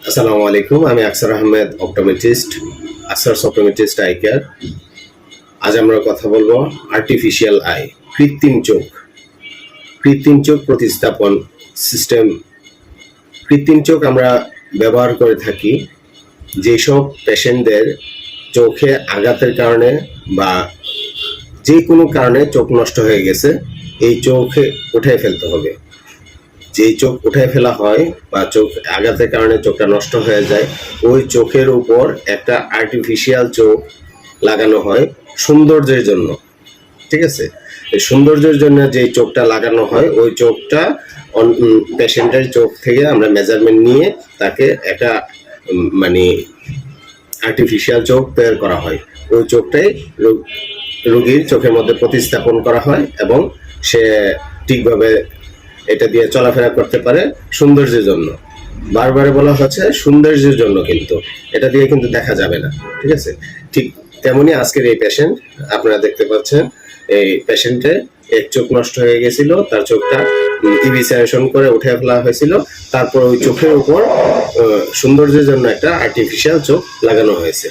আসসালামু আলাইকুম, আমি আকসার আহমেদ, অপটোমেট্রিস্ট, আকসার অপটোমেট্রিস্ট আই কেয়ার। আজ আমরা কথা বলবো আর্টিফিশিয়াল আই, কৃত্রিম চোখ। কৃত্রিম চোখ প্রতিস্থাপন সিস্টেম। কৃত্রিম চোখ আমরা ব্যবহার করে থাকি যেসব পেশেন্টদের চোখে আঘাতের কারণে বা যে কোনো কারণে চোখ নষ্ট হয়ে গেছে, এই চোখে উঠে ফেলতে হবে। যেই চোখ উঠে ফেলা হয় বা চোখ আঘাতের কারণে চোখটা নষ্ট হয়ে যায়, ওই চোখের উপর একটা আর্টিফিশিয়াল চোখ লাগানো হয় সৌন্দর্যের জন্য। ঠিক আছে, এই সৌন্দর্যের জন্য যেই চোখটা লাগানো হয়, ওই চোখটা পেশেন্টের চোখ থেকে আমরা মেজারমেন্ট নিয়ে তাকে একটা মানে আর্টিফিশিয়াল চোখ তৈরি করা হয়। ওই চোখটাই রোগীর চোখের মধ্যে প্রতিস্থাপন করা হয় এবং সে ঠিকভাবে এটা দিয়ে চলাফেরা করতে পারে সৌন্দর্যের জন্য। বারবার বলা হচ্ছে সৌন্দর্যের জন্য, কিন্তু এটা দিয়ে কিন্তু দেখা যাবে না। ঠিক আছে, ঠিক তেমনি আজকের এই পেশেন্ট আপনারা দেখতে পাচ্ছেন, এই পেশেন্টের এক চোখ নষ্ট হয়ে গেছিল, তার চোখটা ইভিসেশন করে উঠে ফেলা হয়েছিল, তারপর ওই চোখের উপর সৌন্দর্যের জন্য একটা আর্টিফিশিয়াল চোখ লাগানো হয়েছে।